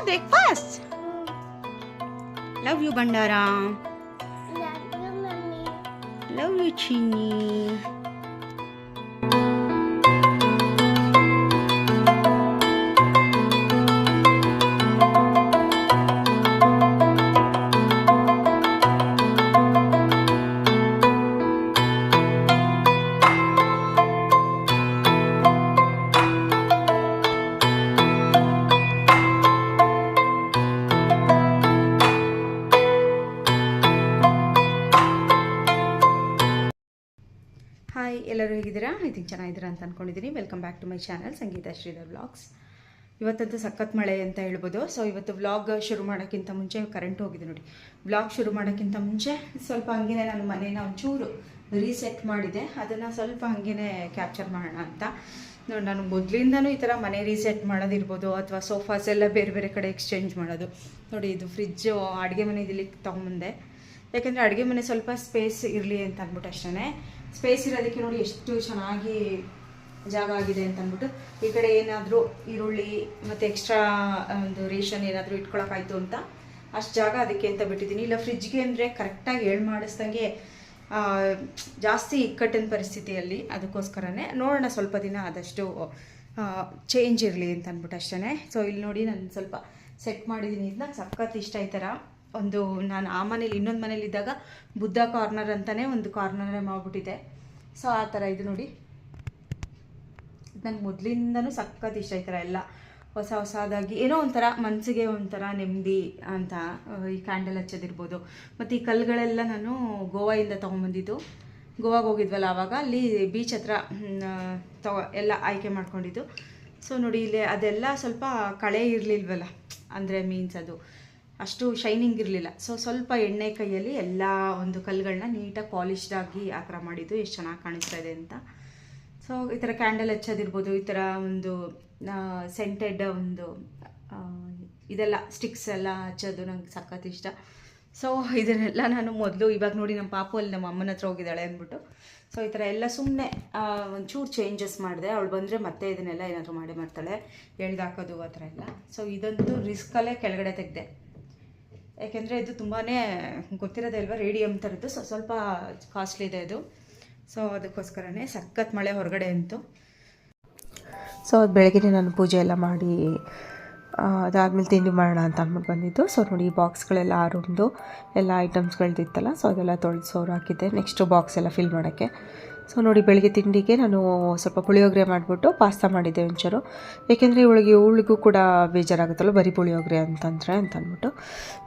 Breakfast. Love you Bandara. Love you Chinni. Hi, ಎಲ್ಲರೂ ಹೇಗಿದ್ದೀರಾ? I think ಚೆನ್ನಾಗಿದ್ದೀರಾ ಅಂತ ಅಂದ್ಕೊಂಡಿದ್ದೀನಿ. Welcome back to my channel Sangeetha Sridhar vlogs. ಇವತ್ತಂತೂ ಸಖತ್ ಮಳೆ ಅಂತ ಹೇಳ್ಬೋದು. ಸೊ ಇವತ್ತು ವ್ಲಾಗ್ ಶುರು ಮಾಡೋಕ್ಕಿಂತ ಮುಂಚೆ ಕರೆಂಟ್ ಹೋಗಿದೆ ನೋಡಿ. ವ್ಲಾಗ್ ಶುರು ಮಾಡೋಕ್ಕಿಂತ ಮುಂಚೆ ಸ್ವಲ್ಪ ಹಂಗೆ ನಾನು ಮನೇನ ಒಂಚೂರು ರೀಸೆಟ್ ಮಾಡಿದೆ. ಅದನ್ನು ಸ್ವಲ್ಪ ಹಂಗೆ ಕ್ಯಾಪ್ಚರ್ ಮಾಡೋಣ ಅಂತ ನೋಡಿ. ನಾನು ಮೊದಲಿಂದನೂ ಈ ಥರ ಮನೆ ರೀಸೆಟ್ ಮಾಡೋದಿರ್ಬೋದು ಅಥವಾ ಸೋಫಾಸ್ ಎಲ್ಲ ಬೇರೆ ಬೇರೆ ಕಡೆ ಎಕ್ಸ್ಚೇಂಜ್ ಮಾಡೋದು ನೋಡಿ. ಇದು ಫ್ರಿಜ್ಜು ಅಡುಗೆ ಮನೆ ಇಲ್ಲಿ ತೊಗೊಂಬಂದೆ. ಯಾಕೆಂದರೆ ಅಡುಗೆ ಮನೆ ಸ್ವಲ್ಪ ಸ್ಪೇಸ್ ಇರಲಿ ಅಂತ ಅಂದ್ಬಿಟ್ಟು ಅಷ್ಟೇ. ಸ್ಪೇಸ್ ಇರೋದಕ್ಕೆ ನೋಡಿ ಎಷ್ಟು ಚೆನ್ನಾಗಿ ಜಾಗ ಆಗಿದೆ ಅಂತ ಅಂದ್ಬಿಟ್ಟು ಈ ಕಡೆ ಏನಾದರೂ ಈರುಳ್ಳಿ ಮತ್ತು ಎಕ್ಸ್ಟ್ರಾ ಒಂದು ರೇಷನ್ ಏನಾದರೂ ಇಟ್ಕೊಳಕ್ಕಾಯ್ತು ಅಂತ ಅಷ್ಟು ಜಾಗ ಅದಕ್ಕೆ ಅಂತ ಬಿಟ್ಟಿದ್ದೀನಿ. ಇಲ್ಲ ಫ್ರಿಜ್ಗೆ ಅಂದರೆ ಕರೆಕ್ಟಾಗಿ ಮಾಡಿಸ್ದಂಗೆ ಜಾಸ್ತಿ ಇಕ್ಕಟ್ಟಿನ ಪರಿಸ್ಥಿತಿಯಲ್ಲಿ, ಅದಕ್ಕೋಸ್ಕರನೇ ನೋಡೋಣ ಸ್ವಲ್ಪ ದಿನ ಆದಷ್ಟು ಚೇಂಜ್ ಇರಲಿ ಅಂತ ಅಂದ್ಬಿಟ್ಟು ಅಷ್ಟೇ. ಸೊ ಇಲ್ಲಿ ನೋಡಿ ನಾನು ಸ್ವಲ್ಪ ಸೆಟ್ ಮಾಡಿದ್ದೀನಿ. ಇದನ್ನ ಸಖತ್ ಇಷ್ಟ ಈ ಥರ ಒಂದು ನಾನು ಆ ಮನೇಲಿ ಇನ್ನೊಂದು ಮನೇಲಿ ಇದ್ದಾಗ ಬುದ್ಧ ಕಾರ್ನರ್ ಅಂತಲೇ ಒಂದು ಕಾರ್ನರೇ ಮಾಡಿಬಿಟ್ಟಿದೆ. ಸೊ ಆ ಥರ ಇದು ನೋಡಿ, ನಂಗೆ ಮೊದಲಿಂದನೂ ಸಖತ್ ಇಷ್ಟ ಈ ಥರ ಎಲ್ಲ ಹೊಸದಾಗಿ ಏನೋ ಒಂಥರ ಮನಸ್ಸಿಗೆ ಒಂಥರ ನೆಮ್ಮದಿ ಅಂತ. ಈ ಕ್ಯಾಂಡಲ್ ಹಚ್ಚೋದಿರ್ಬೋದು ಮತ್ತು ಈ ಕಲ್ಲುಗಳೆಲ್ಲ ನಾನು ಗೋವಾದಿಂದ ತೊಗೊಂಬಂದಿದ್ದು. ಗೋವಾಗೆ ಹೋಗಿದ್ವಲ್ಲ ಆವಾಗ ಅಲ್ಲಿ ಬೀಚ್ ಹತ್ರ ಎಲ್ಲ ಆಯ್ಕೆ ಮಾಡ್ಕೊಂಡಿದ್ದು. ಸೊ ನೋಡಿ ಇಲ್ಲಿ ಅದೆಲ್ಲ ಸ್ವಲ್ಪ ಕಳೆ ಇರಲಿಲ್ವಲ್ಲ, ಅಂದರೆ ಮೀನ್ಸ್ ಅದು ಅಷ್ಟು ಶೈನಿಂಗ್ ಇರಲಿಲ್ಲ. ಸೊ ಸ್ವಲ್ಪ ಎಣ್ಣೆ ಕೈಯಲ್ಲಿ ಎಲ್ಲ ಒಂದು ಕಲ್ಲುಗಳನ್ನ ನೀಟಾಗಿ ಪಾಲಿಶ್ಡಾಗಿ ಆ ಥರ ಮಾಡಿದ್ದು ಎಷ್ಟು ಚೆನ್ನಾಗಿ ಕಾಣಿಸ್ತಾ ಇದೆ ಅಂತ. ಸೊ ಈ ಥರ ಕ್ಯಾಂಡಲ್ ಹಚ್ಚೋದಿರ್ಬೋದು, ಈ ಥರ ಒಂದು ಸೆಂಟೆಡ್ ಒಂದು ಇದೆಲ್ಲ ಸ್ಟಿಕ್ಸ್ ಎಲ್ಲ ಹಚ್ಚೋದು ನಂಗೆ ಸಖತ್ ಇಷ್ಟ. ಸೊ ಇದನ್ನೆಲ್ಲ ನಾನು ಮೊದಲು, ಇವಾಗ ನೋಡಿ ನಮ್ಮ ಪಾಪು ಅಲ್ಲಿ ನಮ್ಮ ಅಮ್ಮನ ಹತ್ರ ಹೋಗಿದ್ದಾಳೆ ಅಂದ್ಬಿಟ್ಟು ಸೊ ಈ ಥರ ಎಲ್ಲ ಸುಮ್ಮನೆ ಒಂಚೂರು ಚೇಂಜಸ್ ಮಾಡಿದೆ. ಅವಳು ಬಂದರೆ ಮತ್ತೆ ಇದನ್ನೆಲ್ಲ ಏನಾದರೂ ಮಾಡ್ತಾಳೆ, ಎಳ್ದಾಕೋದು ಆ ಥರ ಎಲ್ಲ. ಸೊ ಇದಂತೂ ರಿಸ್ಕಲ್ಲೇ ಕೆಳಗಡೆ ತೆಗೆದೆ. ಯಾಕೆಂದರೆ ಇದು ತುಂಬಾ ಗೊತ್ತಿರೋದೇ ಅಲ್ವಾ, ರೇಡಿಯಮ್ ಥರದ್ದು. ಸೊ ಸ್ವಲ್ಪ ಕಾಸ್ಟ್ಲಿ ಇದೆ ಇದು. ಸೊ ಅದಕ್ಕೋಸ್ಕರನೇ ಸಖತ್ ಮಳೆ ಹೊರಗಡೆ ಅಂತು. ಸೊ ಅದು ಬೆಳಗ್ಗೆ ನಾನು ಪೂಜೆ ಎಲ್ಲ ಮಾಡಿ ಅದಾದಮೇಲೆ ತಿಂಡಿ ಮಾಡೋಣ ಅಂತ ಅಂದ್ಬಿಟ್ಟು ಬಂದಿದ್ದು. ಸೊ ನೋಡಿ, ಈ ಬಾಕ್ಸ್ಗಳೆಲ್ಲ ಆ ರೂಮ್ದು ಎಲ್ಲ ಐಟಮ್ಸ್ಗಳದ್ದಿತ್ತಲ್ಲ, ಸೊ ಅದೆಲ್ಲ ತೊಳೆದು ಸೋರು ಹಾಕಿದ್ದೆ. ನೆಕ್ಸ್ಟು ಬಾಕ್ಸ್ ಎಲ್ಲ ಫಿಲ್ ಮಾಡೋಕ್ಕೆ. ಸೊ ನೋಡಿ, ಬೆಳಗ್ಗೆ ತಿಂಡಿಗೆ ನಾನು ಸ್ವಲ್ಪ ಪುಳಿಯೋಗರೆ ಮಾಡಿಬಿಟ್ಟು ಪಾಸ್ತಾ ಮಾಡಿದ್ದೆ ಒಂಚೂರು. ಏಕೆಂದರೆ ಇವಳಿಗೂ ಕೂಡ ಬೇಜಾರಾಗುತ್ತಲ್ಲ ಬರೀ ಪುಳಿಯೋಗರೆ ಅಂತಂದರೆ ಅಂತ ಅಂದ್ಬಿಟ್ಟು.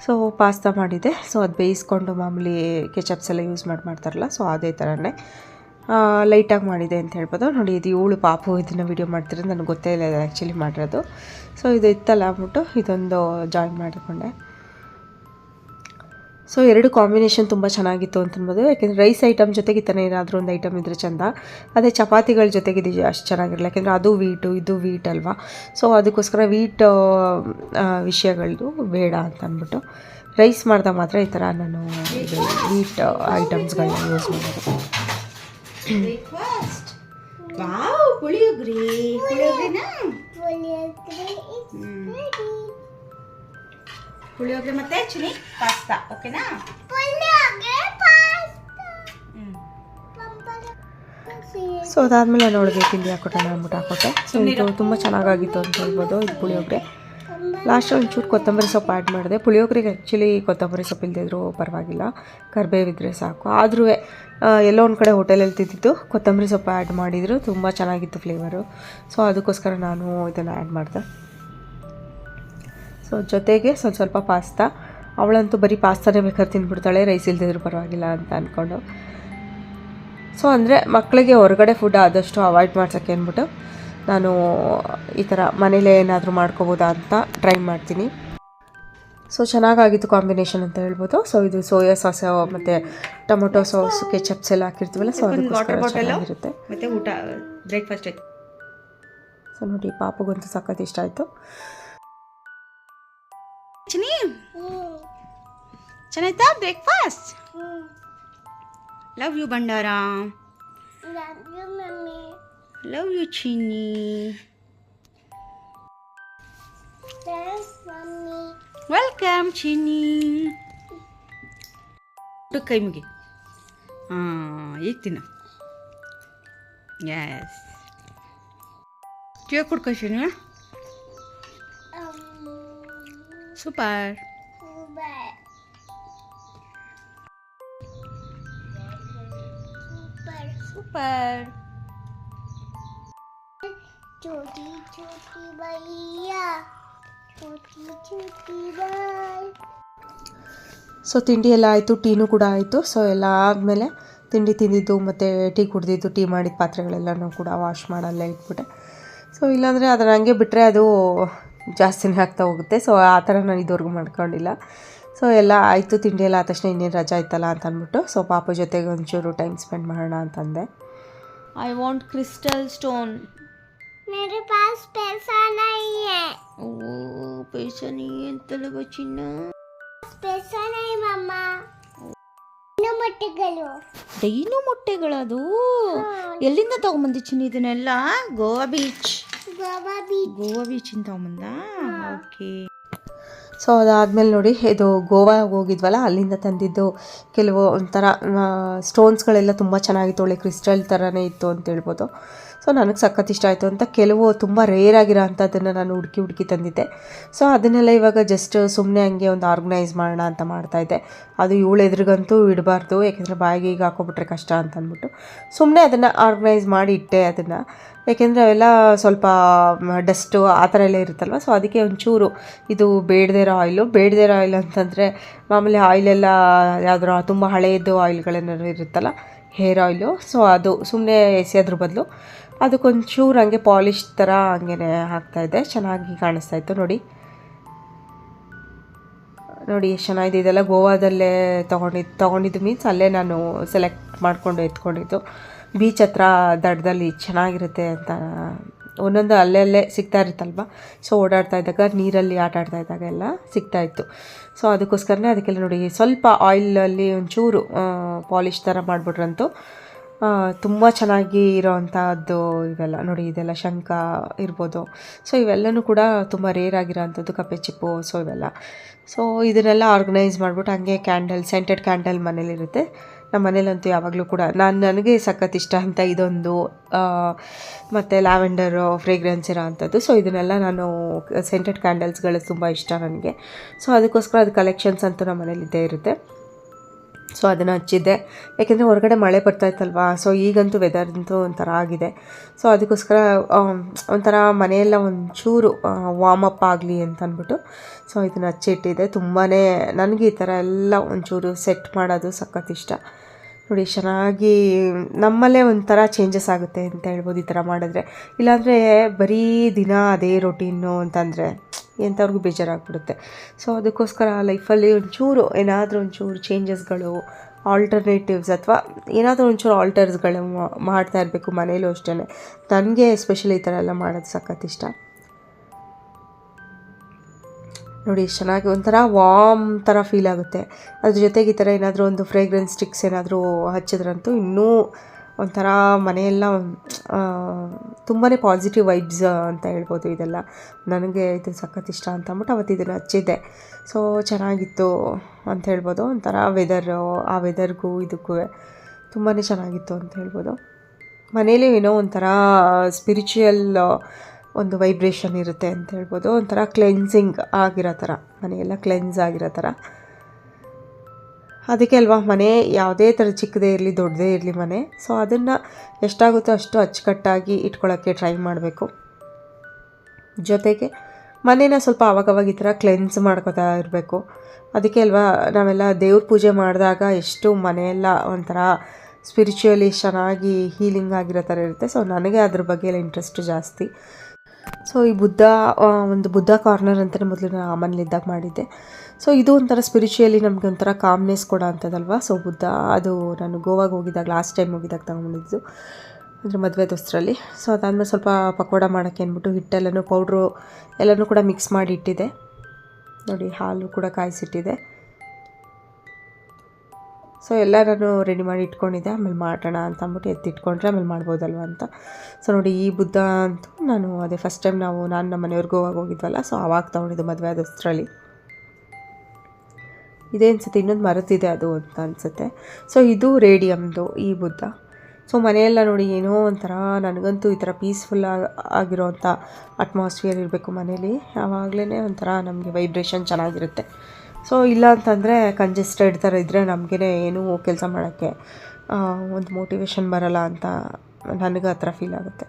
ಸೊ ಪಾಸ್ತಾ ಮಾಡಿದ್ದೆ. ಸೊ ಅದು ಬೇಯಿಸ್ಕೊಂಡು ಮಾಮೂಲಿ ಕೆಚಪ್ಸ್ ಎಲ್ಲ ಯೂಸ್ ಮಾಡ್ತಾರಲ್ಲ, ಸೊ ಅದೇ ಥರನೇ ಲೈಟಾಗಿ ಮಾಡಿದೆ ಅಂತ ಹೇಳ್ಬೋದು. ನೋಡಿ, ಇದು ಇವಳು ಪಾಪು ಇದನ್ನು ವೀಡಿಯೋ ಮಾಡ್ತಿರೋದು ನನಗೆ ಗೊತ್ತೇ ಇಲ್ಲ ಆ್ಯಕ್ಚುಲಿ ಮಾಡಿರೋದು. ಸೊ ಇದು ಇತ್ತಲ್ಲ ಅಂದ್ಬಿಟ್ಟು ಇದೊಂದು ಜಾಯಿನ್ ಮಾಡಿಕೊಂಡೆ. ಸೊ ಎರಡು ಕಾಂಬಿನೇಷನ್ ತುಂಬ ಚೆನ್ನಾಗಿತ್ತು ಅಂತ ಅನ್ಬೋದು. ಯಾಕೆಂದರೆ ರೈಸ್ ಐಟಮ್ ಜೊತೆಗೆ ಈ ಥರ ಏನಾದರೂ ಒಂದು ಐಟಮ್ ಇದ್ದರೆ ಚೆಂದ. ಅದೇ ಚಪಾತಿಗಳ ಜೊತೆಗೆ ಇದು ಅಷ್ಟು ಚೆನ್ನಾಗಿರಲ್ಲ, ಯಾಕೆಂದರೆ ಅದು ವೀಟು ಇದು ವೀಟ್ ಅಲ್ವಾ. ಸೊ ಅದಕ್ಕೋಸ್ಕರ ವೀಟ್ ವಿಷಯಗಳು ಬೇಡ ಅಂತ ಅಂದ್ಬಿಟ್ಟು ರೈಸ್ ಮಾಡಿದಾಗ ಮಾತ್ರ ಈ ಥರ ನಾನು ಇದು ವೀಟ್ ಐಟಮ್ಸ್ಗಳನ್ನ ಯೂಸ್ ಮಾಡೋದು. ಪುಳಿಯೋಗರೆ ಮತ್ತೆ ಚಿನಿ ಪಾಸ್ತಾ, ಓಕೆನಾ? ಸೊ ಅದಾದಮೇಲೆ ನಾನು ಅವಳಿಗೆ ತಿಂಡಿ ಹಾಕ್ಕೊಟ್ಟೆ, ಅಂದ್ಬಿಟ್ಟು ಹಾಕ್ಕೊಟ್ಟೆ. ಸೊ ಇದು ತುಂಬ ಚೆನ್ನಾಗಾಗಿತ್ತು ಅಂತ ಹೇಳ್ಬೋದು ಇದು ಪುಳಿಯೋಗರೆ. ಲಾಸ್ಟ್ ಒಂಚೂರು ಕೊತ್ತಂಬರಿ ಸೊಪ್ಪು ಆ್ಯಡ್ ಮಾಡಿದೆ. ಪುಳಿಯೋಗರೆಗೆ ಆ್ಯಕ್ಚುಲಿ ಕೊತ್ತಂಬರಿ ಸೊಪ್ಪು ಇಲ್ಲದಿದ್ರೂ ಪರವಾಗಿಲ್ಲ, ಕರಿಬೇವಿದ್ರೆ ಸಾಕು. ಆದರೂ ಎಲ್ಲೋ ಒಂದು ಕಡೆ ಹೋಟೆಲಲ್ಲಿ ತಿಂದಿದ್ದು ಕೊತ್ತಂಬರಿ ಸೊಪ್ಪು ಆ್ಯಡ್ ಮಾಡಿದ್ರು ತುಂಬ ಚೆನ್ನಾಗಿತ್ತು ಫ್ಲೇವರು. ಸೊ ಅದಕ್ಕೋಸ್ಕರ ನಾನು ಇದನ್ನು ಆ್ಯಡ್ ಮಾಡಿದೆ. ಸೊ ಜೊತೆಗೆ ಸ್ವಲ್ಪ ಪಾಸ್ತಾ. ಅವಳಂತೂ ಬರೀ ಪಾಸ್ತಾನೇ ಬೇಕಾದ್ರೆ ತಿಂದ್ಬಿಡ್ತಾಳೆ, ರೈಸ್ ಇಲ್ದಿದ್ರು ಪರವಾಗಿಲ್ಲ ಅಂತ ಅಂದ್ಕೊಂಡು. ಸೊ ಅಂದರೆ ಮಕ್ಕಳಿಗೆ ಹೊರಗಡೆ ಫುಡ್ ಆದಷ್ಟು ಅವಾಯ್ಡ್ ಮಾಡ್ಸೋಕ್ಕೆ ಅಂದ್ಬಿಟ್ಟು ನಾನು ಈ ಥರ ಮನೇಲೇ ಏನಾದರೂ ಮಾಡ್ಕೋಬೋದಾ ಅಂತ ಟ್ರೈ ಮಾಡ್ತೀನಿ. ಸೊ ಚೆನ್ನಾಗಾಗಿತ್ತು ಕಾಂಬಿನೇಷನ್ ಅಂತ ಹೇಳ್ಬೋದು. ಸೊ ಇದು ಸೋಯಾ ಸಾಸ್ ಮತ್ತು ಟೊಮೊಟೊ ಸಾಸ್ ಕೆಚಪ್ಸ್ ಎಲ್ಲ ಹಾಕಿರ್ತೀವಲ್ಲ, ಸೊ ಅದಕ್ಕೋಸ್ಕರ ಚೆನ್ನಾಗಿರುತ್ತೆ. ಮತ್ತು ಊಟ ಬ್ರೇಕ್ಫಾಸ್ಟ್ ಆಯಿತು. ಸೊ ನೋಡಿ, ಪಾಪುಗಂತೂ ಸಖತ್ ಇಷ್ಟ ಆಯಿತು. ಚೆನ್ನಾಯ್ತಾ breakfast? Love you Bandara. Love you Chinni. Welcome Chinni. ಕೈ ಮುಗಿ. ಹಾಂ, ಈಗ ತಿನ್ನು. ಎಸ್, ಕೇಕ್ ಕೊಡ್ಕೊ ಚಿನ್ನಿ. ಸೂಪರ್. ಸೂಪರ್. छोटी छोटी भैया छोटी छोटी बाई. ಸೊ ತಿಂಡಿ ಎಲ್ಲ ಆಯಿತು, ಟೀನೂ ಕೂಡ ಆಯಿತು. ಸೊ ಎಲ್ಲ ಆದಮೇಲೆ ತಿಂಡಿ ತಿಂದಿದ್ದು ಮತ್ತು ಟೀ ಕುಡಿದಿದ್ದು, ಟೀ ಮಾಡಿದ ಪಾತ್ರೆಗಳೆಲ್ಲನೂ ಕೂಡ ವಾಶ್ ಮಾಡಲ್ಲೇ ಇಟ್ಬಿಟ್ಟೆ. ಸೊ ಇಲ್ಲಾಂದರೆ ಅದನ್ನು ಹಂಗೆ ಬಿಟ್ಟರೆ ಅದು ಜಾಸ್ತಿನೇ ಆಗ್ತಾ ಹೋಗುತ್ತೆ. ಸೊ ಆ ಥರ ನಾನು ಇದುವರೆಗೂ ಮಾಡ್ಕೊಂಡಿಲ್ಲ. ಸೊ ಎಲ್ಲ ಆಯಿತು, ತಿಂಡಿ ಎಲ್ಲ ಆದ ತಕ್ಷಣ ಇನ್ನೇನು ರಜಾ ಆಯ್ತಲ್ಲ ಅಂತ ಅಂದ್ಬಿಟ್ಟು ಸೊ ಪಾಪ ಜೊತೆಗೆ ಒಂಚೂರು ಟೈಮ್ ಸ್ಪೆಂಡ್ ಮಾಡೋಣ ಅಂತಂದೆ. I want crystal stone. मेरे पास पैसा नहीं है. ಓ, ಪೈಸಾ ನೀ ಅಂತಲ್ಲ ಚಿನ್ನ. पैसा नहीं मम्मा. ಇನ್ನು ಮೊಟ್ಟೆಗಳು. ಡೈನು ಮೊಟ್ಟೆಗಳದು. ಎಲ್ಲಿಂದ ತಗೊಂಬಂದಿ ಚಿನ್ನ ಇದನ್ನೆಲ್ಲ? ಗೋವಾ ಬೀಚ್. ಗೋವಾ ಬೀಚಿಂದ ತಗೊಂಬಂದ. ಓಕೆ. ಸೊ ಅದಾದಮೇಲೆ ನೋಡಿ, ಇದು ಗೋವಾ ಹೋಗಿದ್ವಲ್ಲ, ಅಲ್ಲಿಂದ ತಂದಿದ್ದು ಕೆಲವು ಒಂಥರ ಸ್ಟೋನ್ಸ್ಗಳೆಲ್ಲ ತುಂಬ ಚೆನ್ನಾಗಿತ್ತು, ಒಳ್ಳೆ ಕ್ರಿಸ್ಟಲ್ ಥರನೇ ಇತ್ತು ಅಂತ ಹೇಳ್ಬೋದು. ಸೊ ನನಗೆ ಸಖತ್ ಇಷ್ಟ ಆಯಿತು ಅಂತ ಕೆಲವು ತುಂಬ ರೇರ್ ಆಗಿರೋ ಅಂಥದ್ದನ್ನು ನಾನು ಹುಡುಕಿ ತಂದಿದ್ದೆ. ಸೊ ಅದನ್ನೆಲ್ಲ ಇವಾಗ ಜಸ್ಟ್ ಸುಮ್ಮನೆ ಹಂಗೆ ಒಂದು ಆರ್ಗನೈಸ್ ಮಾಡೋಣ ಅಂತ ಮಾಡ್ತಾಯಿದ್ದೆ. ಅದು ಇವಳು ಎದುರಿಗಂತೂ ಇಡಬಾರ್ದು, ಯಾಕೆಂದರೆ ಬಾಯಿಗೆ ಈಗ ಹಾಕೊಬಿಟ್ರೆ ಕಷ್ಟ ಅಂತ ಅಂದ್ಬಿಟ್ಟು ಸುಮ್ಮನೆ ಅದನ್ನು ಆರ್ಗನೈಸ್ ಮಾಡಿ ಇಟ್ಟೆ ಅದನ್ನು. ಯಾಕೆಂದರೆ ಅವೆಲ್ಲ ಸ್ವಲ್ಪ ಡಸ್ಟು ಆ ಥರ ಎಲ್ಲ ಇರುತ್ತಲ್ವ. ಸೊ ಅದಕ್ಕೆ ಒಂಚೂರು ಇದು ಬೇಡದೇ ಇರೋ ಆಯಿಲ್ ಅಂತಂದರೆ ಮಾಮೂಲಿ ಆಯಿಲೆಲ್ಲ ಯಾವ್ದಾರು ತುಂಬ ಹಳೆಯದು ಆಯಿಲ್ಗಳೇನಾದ್ರು ಇರುತ್ತಲ್ಲ, ಹೇರ್ ಆಯಿಲು. ಸೊ ಅದು ಸುಮ್ಮನೆ ಎಸೆಯೋದ್ರ ಬದಲು ಅದಕ್ಕೊಂಚೂರು ಹಂಗೆ ಪಾಲಿಶ್ ಥರ ಹಂಗೆ ಹಾಕ್ತಾಯಿದ್ದೆ. ಚೆನ್ನಾಗಿ ಕಾಣಿಸ್ತಾಯಿತ್ತು ನೋಡಿ ಎಷ್ಟು ಚೆನ್ನಾಗಿದೆ. ಇದೆಲ್ಲ ಗೋವಾದಲ್ಲೇ ತೊಗೊಂಡಿದ್ದು ಮೀನ್ಸ್ ಅಲ್ಲೇ ನಾನು ಸೆಲೆಕ್ಟ್ ಮಾಡಿಕೊಂಡು ಎತ್ಕೊಂಡಿದ್ದು. ಬೀಚ್ ಹತ್ರ ದಡದಲ್ಲಿ ಚೆನ್ನಾಗಿರುತ್ತೆ ಅಂತ ಒಂದೊಂದು ಅಲ್ಲೇ ಸಿಗ್ತಾ ಇರುತ್ತಲ್ವ. ಸೊ ಓಡಾಡ್ತಾ ಇದ್ದಾಗ ನೀರಲ್ಲಿ ಆಟ ಆಡ್ತಾ ಇದ್ದಾಗ ಎಲ್ಲ ಸಿಗ್ತಾಯಿತ್ತು. ಸೊ ಅದಕ್ಕೋಸ್ಕರನೇ ಅದಕ್ಕೆಲ್ಲ ನೋಡಿ ಸ್ವಲ್ಪ ಆಯಿಲಲ್ಲಿ ಒಂಚೂರು ಪಾಲಿಶ್ ಥರ ಮಾಡಿಬಿಟ್ರಂತೂ ತುಂಬ ಚೆನ್ನಾಗಿ ಇರೋವಂಥದ್ದು ಇವೆಲ್ಲ ನೋಡಿ. ಇದೆಲ್ಲ ಶಂಖ ಇರ್ಬೋದು. ಸೊ ಇವೆಲ್ಲನೂ ಕೂಡ ತುಂಬ ರೇರ್ ಆಗಿರೋ ಅಂಥದ್ದು, ಕಪ್ಪೆ ಚಿಪ್ಪು. ಸೊ ಇವೆಲ್ಲ ಸೊ ಇದನ್ನೆಲ್ಲ ಆರ್ಗನೈಸ್ ಮಾಡಿಬಿಟ್ಟು ಹಂಗೆ ಸೆಂಟೆಡ್ ಕ್ಯಾಂಡಲ್ ಮನೇಲಿರುತ್ತೆ. ನಮ್ಮ ಮನೇಲಂತೂ ಯಾವಾಗಲೂ ಕೂಡ ನನಗೆ ಸಖತ್ ಇಷ್ಟ ಅಂತ ಇದೊಂದು ಮತ್ತು ಲ್ಯಾವೆಂಡರು ಫ್ರೇಗ್ರೆನ್ಸ್ ಇರೋ ಅಂಥದ್ದು. ಸೊ ಇದನ್ನೆಲ್ಲ ನಾನು ಸೆಂಟೆಡ್ ಕ್ಯಾಂಡಲ್ಸ್ಗಳು ತುಂಬ ಇಷ್ಟ ನನಗೆ. ಸೊ ಅದಕ್ಕೋಸ್ಕರ ಅದು ಕಲೆಕ್ಷನ್ಸ್ ಅಂತೂ ನಮ್ಮ ಮನೇಲಿ ಇದ್ದೇ ಇರುತ್ತೆ. ಸೊ ಅದನ್ನು ಹಚ್ಚಿದ್ದೆ, ಯಾಕೆಂದರೆ ಹೊರಗಡೆ ಮಳೆ ಬರ್ತಾಯಿತ್ತಲ್ವ. ಸೊ ಈಗಂತೂ ವೆದರ್ ಅಂತೂ ಒಂಥರ ಆಗಿದೆ. ಸೊ ಅದಕ್ಕೋಸ್ಕರ ಒಂಥರ ಮನೆಯೆಲ್ಲ ಒಂಚೂರು ವಾರ್ಮಪ್ ಆಗಲಿ ಅಂತ ಅಂದ್ಬಿಟ್ಟು ಸೊ ಇದನ್ನು ಹಚ್ಚಿಟ್ಟಿದ್ದೆ. ತುಂಬಾ ನನಗೆ ಈ ಥರ ಎಲ್ಲ ಒಂಚೂರು ಸೆಟ್ ಮಾಡೋದು ಸಖತ್ ಇಷ್ಟ ನೋಡಿ. ಚೆನ್ನಾಗಿ ನಮ್ಮಲ್ಲೇ ಒಂಥರ ಚೇಂಜಸ್ ಆಗುತ್ತೆ ಅಂತ ಹೇಳ್ಬೋದು ಈ ಥರ ಮಾಡಿದ್ರೆ. ಇಲ್ಲಾಂದರೆ ಬರೀ ದಿನ ಅದೇ ರೊಟೀನು ಅಂತಂದರೆ ಎಂಥವ್ರಿಗೂ ಬೇಜಾರಾಗ್ಬಿಡುತ್ತೆ. ಸೊ ಅದಕ್ಕೋಸ್ಕರ ಲೈಫಲ್ಲಿ ಏನಾದರೂ ಒಂಚೂರು ಚೇಂಜಸ್ಗಳು, ಆಲ್ಟರ್ನೇಟಿವ್ಸ್ ಅಥವಾ ಏನಾದರೂ ಒಂಚೂರು ಆಲ್ಟರ್ಸ್ಗಳು ಮಾಡ್ತಾ ಇರಬೇಕು. ಮನೇಲೂ ಅಷ್ಟೇ ನನಗೆ ಎಸ್ಪೆಷಲಿ ಈ ಥರ ಎಲ್ಲ ಮಾಡೋದು ಸಖತ್ ಇಷ್ಟ ನೋಡಿ. ಚೆನ್ನಾಗಿ ಒಂಥರ ವಾರ್ಮ್ ಥರ ಫೀಲ್ ಆಗುತ್ತೆ. ಅದ್ರ ಜೊತೆಗೆ ಈ ಥರ ಏನಾದರೂ ಒಂದು ಫ್ರೇಗ್ರೆನ್ಸ್ ಸ್ಟಿಕ್ಸ್ ಏನಾದರೂ ಹಚ್ಚಿದ್ರಂತೂ ಇನ್ನೂ ಒಂಥರ ಮನೆಯೆಲ್ಲ ತುಂಬಾ ಪಾಸಿಟಿವ್ ವೈಬ್ಸ್ ಅಂತ ಹೇಳ್ಬೋದು. ಇದೆಲ್ಲ ನನಗೆ ಇದು ಸಖತ್ ಇಷ್ಟ ಅಂತ ಅಂದ್ಬಿಟ್ಟು ಅವತ್ತು ಇದನ್ನು ಹಚ್ಚಿದ್ದೆ. ಸೊ ಚೆನ್ನಾಗಿತ್ತು ಅಂತ ಹೇಳ್ಬೋದು. ಒಂಥರ ಆ ವೆದರ್ಗೂ ಇದಕ್ಕೂ ತುಂಬಾ ಚೆನ್ನಾಗಿತ್ತು ಅಂತ ಹೇಳ್ಬೋದು. ಮನೇಲಿ ಏನೋ ಒಂಥರ ಸ್ಪಿರಿಚುವಲ್ ಒಂದು ವೈಬ್ರೇಷನ್ ಇರುತ್ತೆ ಅಂತ ಹೇಳ್ಬೋದು. ಒಂಥರ ಕ್ಲೆನ್ಸಿಂಗ್ ಆಗಿರೋ ಥರ, ಮನೆಯೆಲ್ಲ ಕ್ಲೆನ್ಸ್ ಆಗಿರೋ ಥರ. ಅದಕ್ಕೆ ಅಲ್ವಾ ಮನೆ ಯಾವುದೇ ಥರ ಚಿಕ್ಕದೇ ಇರಲಿ ದೊಡ್ಡದೇ ಇರಲಿ ಮನೆ, ಸೊ ಅದನ್ನು ಎಷ್ಟಾಗುತ್ತೋ ಅಷ್ಟು ಅಚ್ಚುಕಟ್ಟಾಗಿ ಇಟ್ಕೊಳ್ಳೋಕ್ಕೆ ಟ್ರೈ ಮಾಡಬೇಕು. ಜೊತೆಗೆ ಮನೇನ ಸ್ವಲ್ಪ ಆವಾಗವಾಗ ಈ ಥರ ಕ್ಲೆನ್ಸ್ ಮಾಡ್ಕೋತಾ ಇರಬೇಕು. ಅದಕ್ಕೆ ಅಲ್ವಾ ನಾವೆಲ್ಲ ದೇವ್ರ ಪೂಜೆ ಮಾಡಿದಾಗ ಎಷ್ಟು ಮನೆಯೆಲ್ಲ ಒಂಥರ ಸ್ಪಿರಿಚುವಲಿ ಚೆನ್ನಾಗಿ ಹೀಲಿಂಗ್ ಆಗಿರೋ ಥರ ಇರುತ್ತೆ. ಸೊ ನನಗೆ ಅದ್ರ ಬಗ್ಗೆ ಎಲ್ಲ ಇಂಟ್ರೆಸ್ಟು ಜಾಸ್ತಿ. ಸೊ ಈ ಬುದ್ಧ ಕಾರ್ನರ್ ಅಂತಲೇ ಮೊದಲು ನಾನು ಮನೇಲಿದ್ದಾಗ ಮಾಡಿದ್ದೆ. ಸೊ ಇದು ಒಂಥರ ಸ್ಪಿರಿಚುವಲಿ ನಮಗೆ ಒಂಥರ ಕಾಮ್ನೆಸ್ ಕೊಡೋ ಅಂಥದ್ದಲ್ವ. ಸೊ ಬುದ್ಧ ಅದು ನಾನು ಗೋವಾಗೆ ಹೋಗಿದ್ದಾಗ ಲಾಸ್ಟ್ ಟೈಮ್ ಹೋಗಿದ್ದಾಗ ತಗೊಂಡಿದ್ದು ಅಂದರೆ ಮದುವೆ ದೋಸ್ತರಲ್ಲಿ. ಸೊ ಅದಾದಮೇಲೆ ಸ್ವಲ್ಪ ಪಕೋಡ ಮಾಡೋಕ್ಕೆ ಅಂದ್ಬಿಟ್ಟು ಹಿಟ್ಟೆಲ್ಲನೂ ಪೌಡ್ರು ಎಲ್ಲನೂ ಕೂಡ ಮಿಕ್ಸ್ ಮಾಡಿ ಇಟ್ಟಿದ್ದೆ ನೋಡಿ. ಹಾಲು ಕೂಡ ಕಾಯಿಸಿಟ್ಟಿದ್ದೆ. ಸೊ ಎಲ್ಲ ನಾನು ರೆಡಿ ಮಾಡಿ ಇಟ್ಕೊಂಡಿದ್ದೆ, ಆಮೇಲೆ ಮಾಡೋಣ ಅಂತ ಅಂದ್ಬಿಟ್ಟು ಎತ್ತಿಟ್ಕೊಂಡ್ರೆ ಆಮೇಲೆ ಮಾಡ್ಬೋದಲ್ವ ಅಂತ. ಸೊ ನೋಡಿ ಈ ಬುದ್ಧ ಅಂತೂ ನಾನು ಅದೇ ಫಸ್ಟ್ ಟೈಮ್ ನಾನು ನಮ್ಮ ಮನೆಯವ್ರಿಗೆ ಗೋವಾಗ ಹೋಗಿದ್ವಲ್ಲ, ಸೊ ಆವಾಗ ತೊಗೊಂಡಿದ್ದು ಮದುವೆ ಆದಷ್ಟರಲ್ಲಿ. ಇದೇ ಅನಿಸುತ್ತೆ, ಇನ್ನೊಂದು ಮರತ್ತಿದೆ ಅದು ಅಂತ ಅನಿಸುತ್ತೆ. ಸೊ ಇದು ರೇಡಿಯಮ್ದು ಈ ಬುದ್ಧ. ಸೊ ಮನೆಯೆಲ್ಲ ನೋಡಿ ಏನೋ ಒಂಥರ, ನನಗಂತೂ ಈ ಥರ ಪೀಸ್ಫುಲ್ ಆಗಿರೋವಂಥ ಅಟ್ಮಾಸ್ಫಿಯರ್ ಇರಬೇಕು ಮನೇಲಿ, ಆವಾಗಲೇ ಒಂಥರ ನಮಗೆ ವೈಬ್ರೇಷನ್ ಚೆನ್ನಾಗಿರುತ್ತೆ. ಸೊ ಇಲ್ಲ ಅಂತಂದರೆ ಕಂಜೆಸ್ಟೆಡ್ ಥರ ಇದ್ದರೆ ನಮಗೇ ಏನೂ ಕೆಲಸ ಮಾಡೋಕ್ಕೆ ಒಂದು ಮೋಟಿವೇಶನ್ ಬರೋಲ್ಲ ಅಂತ ನನಗೆ ಆ ಥರ ಫೀಲ್ ಆಗುತ್ತೆ.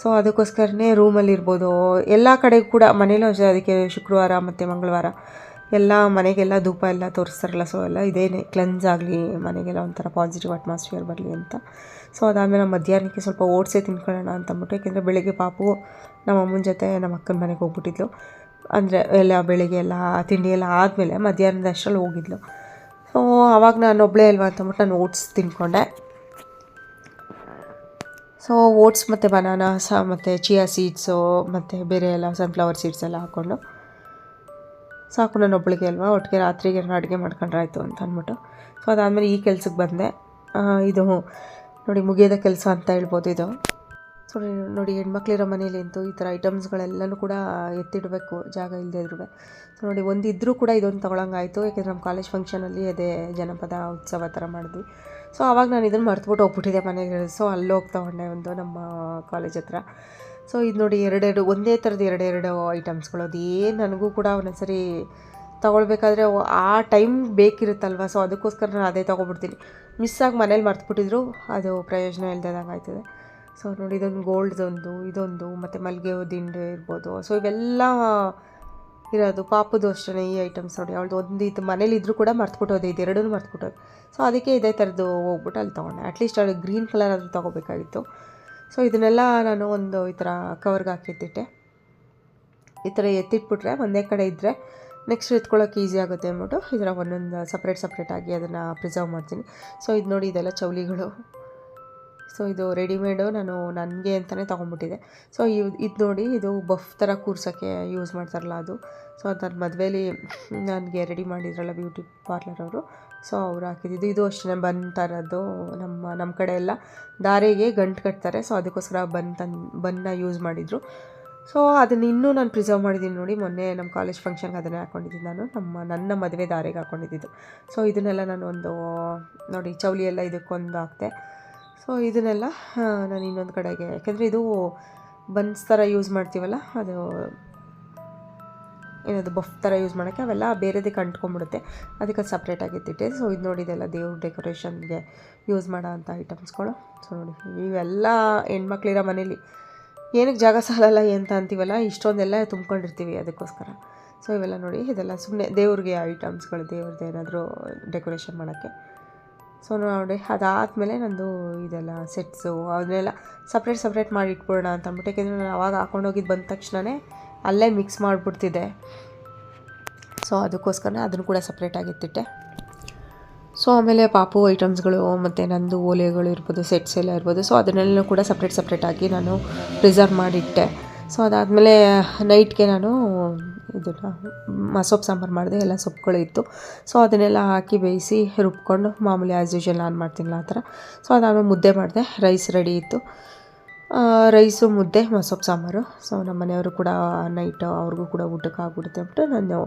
ಸೊ ಅದಕ್ಕೋಸ್ಕರನೇ ರೂಮಲ್ಲಿರ್ಬೋದು, ಎಲ್ಲ ಕಡೆಗೂ ಕೂಡ ಮನೇಲೂ ಅಷ್ಟೇ. ಅದಕ್ಕೆ ಶುಕ್ರವಾರ ಮತ್ತು ಮಂಗಳವಾರ ಎಲ್ಲ ಮನೆಗೆಲ್ಲ ಧೂಪ ಎಲ್ಲ ತೋರಿಸ್ತಾರಲ್ಲ, ಸೊ ಎಲ್ಲ ಇದೇನೆ ಕ್ಲೆನ್ಸ್ ಆಗಲಿ, ಮನೆಗೆಲ್ಲ ಒಂಥರ ಪಾಸಿಟಿವ್ ಅಟ್ಮಾಸ್ಫಿಯರ್ ಬರಲಿ ಅಂತ. ಸೊ ಅದಾದಮೇಲೆ ಮಧ್ಯಾಹ್ನಕ್ಕೆ ಸ್ವಲ್ಪ ಓಟ್ಸೇ ತಿನ್ಕೊಳ್ಳೋಣ ಅಂತಂದ್ಬಿಟ್ಟು, ಯಾಕೆಂದರೆ ಬೆಳಗ್ಗೆ ಪಾಪು ನಮ್ಮ ಅಮ್ಮನ ಜೊತೆ ನಮ್ಮ ಅಕ್ಕನ ಮನೆಗೆ ಹೋಗ್ಬಿಟ್ಟಿದ್ಲು. ಅಂದರೆ ಎಲ್ಲ ಬೆಳಿಗ್ಗೆ ಎಲ್ಲ ತಿಂಡಿ ಎಲ್ಲ ಆದಮೇಲೆ ಮಧ್ಯಾಹ್ನದ ಅಷ್ಟರಲ್ಲಿ ಹೋಗಿದ್ಲು. ಸೊ ಆವಾಗ ನಾನು ಒಬ್ಬಳೇ ಅಲ್ವಾ ಅಂತಂದ್ಬಿಟ್ಟು ನಾನು ಓಟ್ಸ್ ತಿನ್ಕೊಂಡೆ. ಸೊ ಓಟ್ಸ್ ಮತ್ತು ಬನಾನಾ ಮತ್ತು ಚಿಯಾ ಸೀಡ್ಸು ಮತ್ತು ಬೇರೆ ಎಲ್ಲ ಸನ್ಫ್ಲವರ್ ಸೀಡ್ಸ್ ಎಲ್ಲ ಹಾಕ್ಕೊಂಡು ಸಾಕು, ನಾನು ಒಬ್ಬಳಿಗೆ ಅಲ್ವಾ, ಒಟ್ಟಿಗೆ ರಾತ್ರಿಗೆ ಅಡುಗೆ ಮಾಡ್ಕೊಂಡ್ರಾಯ್ತು ಅಂತ ಅಂದ್ಬಿಟ್ಟು. ಸೊ ಅದಾದಮೇಲೆ ಈ ಕೆಲ್ಸಕ್ಕೆ ಬಂದೆ. ಇದು ನೋಡಿ ಮುಗಿಯೋದ ಕೆಲಸ ಅಂತ ಹೇಳ್ಬೋದು ಇದು. ಸೊ ನೋಡಿ ಹೆಣ್ಮಕ್ಳಿರೋ ಮನೇಲಿ ಅಂತೂ ಈ ಥರ ಐಟಮ್ಸ್ಗಳೆಲ್ಲನೂ ಕೂಡ ಎತ್ತಿಡಬೇಕು, ಜಾಗ ಇಲ್ಲದೆ ಇದ್ರೂ. ಸೊ ನೋಡಿ ಒಂದಿದ್ರೂ ಕೂಡ ಇದೊಂದು ತೊಗೊಳಂಗಾಯಿತು, ಯಾಕೆಂದರೆ ನಮ್ಮ ಕಾಲೇಜ್ ಫಂಕ್ಷನಲ್ಲಿ ಅದೇ ಜನಪದ ಉತ್ಸವ ಥರ ಮಾಡಿದ್ವಿ. ಸೊ ಆವಾಗ ನಾನು ಇದನ್ನು ಮರ್ತುಬಿಟ್ಟು ಹೋಗ್ಬಿಟ್ಟಿದ್ದೆ ಮನೆಗೆ. ಸೊ ಅಲ್ಲಿ ಹೋಗಿ ತೊಗೊಂಡೆ ಒಂದು ನಮ್ಮ ಕಾಲೇಜ್ ಹತ್ರ. ಸೊ ಇದು ನೋಡಿ ಒಂದೇ ಥರದ್ದು ಎರಡೆರಡು ಐಟಮ್ಸ್ಗಳು. ಅದು ಏನು ನನಗೂ ಕೂಡ ಒಂದೊಂದ್ಸರಿ ತೊಗೊಳ್ಬೇಕಾದ್ರೆ ಆ ಟೈಮ್ ಬೇಕಿರುತ್ತಲ್ವ, ಸೊ ಅದಕ್ಕೋಸ್ಕರ ನಾನು ಅದೇ ತೊಗೊಬಿಡ್ತೀನಿ. ಮಿಸ್ಸಾಗಿ ಮನೇಲಿ ಮರ್ತುಬಿಟ್ಟಿದ್ರು ಅದು ಪ್ರಯೋಜನ ಇಲ್ದಂಗೆ ಆಯ್ತದೆ. ಸೊ ನೋಡಿ ಇದೊಂದು ಗೋಲ್ಡ್ದೊಂದು, ಇದೊಂದು ಮತ್ತು ಮಲ್ಲಿಗೆ ದಿಂಡು ಇರ್ಬೋದು. ಸೊ ಇವೆಲ್ಲ ಇರೋದು ಪಾಪದು ಅಷ್ಟೇ ಈ ಐಟಮ್ಸ್. ನೋಡಿ ಅವಳದು ಒಂದು ಇದು ಮನೇಲಿ ಇದ್ದರೂ ಕೂಡ ಮರ್ತುಬಿಟ್ಟೋದೆ, ಇದು ಎರಡೂ ಮರ್ತುಬಿಟ್ಟೋದು. ಸೊ ಅದಕ್ಕೆ ಇದೇ ಥರದ್ದು ಹೋಗ್ಬಿಟ್ಟು ಅಲ್ಲಿ ತೊಗೊಂಡೆ. ಅಟ್ಲೀಸ್ಟ್ ಅದು ಗ್ರೀನ್ ಕಲರ್ ಆದರೂ ತೊಗೋಬೇಕಾಗಿತ್ತು. ಸೊ ಇದನ್ನೆಲ್ಲ ನಾನು ಒಂದು ಈ ಥರ ಕವರ್ಗೆ ಹಾಕಿಟ್ಟಿಟ್ಟೆ. ಈ ಥರ ಎತ್ತಿಟ್ಬಿಟ್ರೆ ಒಂದೇ ಕಡೆ ಇದ್ದರೆ ನೆಕ್ಸ್ಟ್ ಎತ್ಕೊಳ್ಳೋಕೆ ಈಸಿ ಆಗುತ್ತೆ ಅಂದ್ಬಿಟ್ಟು ಈ ಥರ ಒಂದೊಂದು ಸಪ್ರೇಟಾಗಿ ಅದನ್ನು ಪ್ರಿಸರ್ವ್ ಮಾಡ್ತೀನಿ. ಸೊ ಇದು ನೋಡಿ ಇದೆಲ್ಲ ಚೌಲಿಗಳು. ಸೊ ಇದು ರೆಡಿಮೇಡು, ನಾನು ನನಗೆ ಅಂತಲೇ ತೊಗೊಂಡ್ಬಿಟ್ಟಿದ್ದೆ. ಸೊ ಇದು ನೋಡಿ, ಇದು ಬಫ್ ಥರ ಕೂರ್ಸೋಕ್ಕೆ ಯೂಸ್ ಮಾಡ್ತಾರಲ್ಲ ಅದು. ಸೊ ಅದು ನನ್ನ ಮದುವೆಯಲ್ಲಿ ನನಗೆ ರೆಡಿ ಮಾಡಿದ್ರಲ್ಲ ಬ್ಯೂಟಿ ಪಾರ್ಲರ್ ಅವರು, ಸೊ ಅವ್ರು ಹಾಕಿದ್ದು. ಇದು ಅಷ್ಟೇ ಬನ್ ಥರದ್ದು. ನಮ್ಮ ಕಡೆ ಎಲ್ಲ ದಾರಿಗೆ ಗಂಟು ಕಟ್ತಾರೆ, ಸೊ ಅದಕ್ಕೋಸ್ಕರ ಬನ್ನ ಯೂಸ್ ಮಾಡಿದರು. ಸೊ ಅದನ್ನು ಇನ್ನೂ ನಾನು ಪ್ರಿಸರ್ವ್ ಮಾಡಿದ್ದೀನಿ ನೋಡಿ. ಮೊನ್ನೆ ನಮ್ಮ ಕಾಲೇಜ್ ಫಂಕ್ಷನ್ಗೆ ಅದನ್ನೇ ಹಾಕ್ಕೊಂಡಿದ್ದೀನಿ ನಾನು, ನನ್ನ ಮದುವೆ ದಾರಿಗೆ ಹಾಕ್ಕೊಂಡಿದ್ದು. ಸೊ ಇದನ್ನೆಲ್ಲ ನಾನು ಒಂದು ನೋಡಿ ಚೌಲಿ ಎಲ್ಲ ಇದಕ್ಕೊಂದು ಹಾಕ್ತೆ. ಸೊ ಇದನ್ನೆಲ್ಲ ನಾನು ಇನ್ನೊಂದು ಕಡೆಗೆ, ಯಾಕೆಂದರೆ ಇದು ಬನ್ಸ್ ಥರ ಯೂಸ್ ಮಾಡ್ತೀವಲ್ಲ, ಅದು ಏನದು ಬಫ್ ಥರ ಯೂಸ್ ಮಾಡೋಕ್ಕೆ ಅವೆಲ್ಲ ಬೇರೆದಕ್ಕೆ ಅಂಟ್ಕೊಂಡ್ಬಿಡುತ್ತೆ, ಅದಕ್ಕೆ ಸಪ್ರೇಟಾಗಿ ಎತ್ತಿಟ್ಟೆ. ಸೊ ಇದು ನೋಡಿ ಇದೆಲ್ಲ ದೇವ್ರ ಡೆಕೋರೇಷನ್ಗೆ ಯೂಸ್ ಮಾಡೋ ಅಂಥ ಐಟಮ್ಸ್ಗಳು. ಸೊ ನೋಡಿ ಇವೆಲ್ಲ ಹೆಣ್ಮಕ್ಳಿರೋ ಮನೇಲಿ ಏನಕ್ಕೆ ಜಾಗ ಸಾಲಲ್ಲ ಅಂತ ಅಂತೀವಲ್ಲ, ಇಷ್ಟೊಂದೆಲ್ಲ ತುಂಬ್ಕೊಂಡಿರ್ತೀವಿ ಅದಕ್ಕೋಸ್ಕರ. ಸೊ ಇವೆಲ್ಲ ನೋಡಿ, ಇದೆಲ್ಲ ಸುಮ್ಮನೆ ದೇವ್ರಿಗೆ ಐಟಮ್ಸ್ಗಳು, ದೇವ್ರದ್ದು ಏನಾದರೂ ಡೆಕೋರೇಷನ್ ಮಾಡೋಕ್ಕೆ. ಸೊ ನೋಡಿ ಅದಾದಮೇಲೆ ನಂದು ಇದೆಲ್ಲ ಸೆಟ್ಸು ಅವನ್ನೆಲ್ಲ ಸಪ್ರೇಟ್ ಮಾಡಿ ಇಟ್ಬಿಡೋಣ ಅಂತ ಅಂದ್ಬಿಟ್ಟು, ಯಾಕೆಂದರೆ ನಾನು ಅವಾಗ ಹಾಕೊಂಡೋಗಿದ್ದು ಬಂದ ತಕ್ಷಣವೇ ಅಲ್ಲೇ ಮಿಕ್ಸ್ ಮಾಡಿಬಿಡ್ತಿದ್ದೆ. ಸೊ ಅದಕ್ಕೋಸ್ಕರ ಅದನ್ನು ಕೂಡ ಸಪ್ರೇಟಾಗಿ ಎತ್ತಿಟ್ಟೆ. ಸೊ ಆಮೇಲೆ ಪಾಪು ಐಟಮ್ಸ್ಗಳು ಮತ್ತು ನಂದು ಓಲೆಗಳು ಇರ್ಬೋದು, ಸೆಟ್ಸ್ ಎಲ್ಲ ಇರ್ಬೋದು. ಸೊ ಅದನ್ನೆಲ್ಲ ಕೂಡ ಸಪ್ರೇಟಾಗಿ ನಾನು ಪ್ರಿಸರ್ವ್ ಮಾಡಿಟ್ಟೆ. ಸೊ ಅದಾದಮೇಲೆ ನೈಟ್ಗೆ ನಾನು ಇದನ್ನು ಮಸೊಪ್ಪು ಸಾಂಬಾರು ಮಾಡಿದೆ, ಎಲ್ಲ ಸೊಪ್ಪುಗಳು ಇತ್ತು. ಸೊ ಅದನ್ನೆಲ್ಲ ಹಾಕಿ ಬೇಯಿಸಿ ರುಬ್ಕೊಂಡು ಮಾಮೂಲಿ ಆ್ಯಸ್ ಯೂಶ್ವಲ್ ನಾನು ಮಾಡ್ತೀನಲ್ಲ ಆ ಥರ. ಸೊ ಅದಾದಮೇಲೆ ಮುದ್ದೆ ಮಾಡಿದೆ, ರೈಸ್ ರೆಡಿ ಇತ್ತು. ರೈಸು, ಮುದ್ದೆ, ಮಸೊಪ್ಪು ಸಾಂಬಾರು. ಸೊ ನಮ್ಮ ಮನೆಯವರು ಕೂಡ ನೈಟ್ ಅವ್ರಿಗೂ ಕೂಡ ಊಟಕ್ಕೆ ಆಗ್ಬಿಡುತ್ತೆ ಅಂದ್ಬಿಟ್ಟು ನಾನು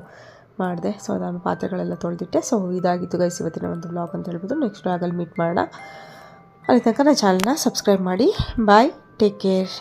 ಮಾಡಿದೆ. ಸೊ ಅದಾದ ಪಾತ್ರೆಗಳೆಲ್ಲ ತೊಳೆದಿಟ್ಟೆ. ಸೊ ಇದಾಗಿತ್ತು ಗೈಸ್ ಇವತ್ತಿನ ಒಂದು ವ್ಲಾಗ್ ಅಂತ ಹೇಳ್ಬೋದು. ನೆಕ್ಸ್ಟ್ ವ್ಲಾಗಲ್ಲಿ ಮೀಟ್ ಮಾಡೋಣ. ಅಲ್ಲಿ ತನಕ ನನ್ನ ಚಾನಲ್ನ ಸಬ್ಸ್ಕ್ರೈಬ್ ಮಾಡಿ. ಬಾಯ್, ಟೇಕ್ ಕೇರ್.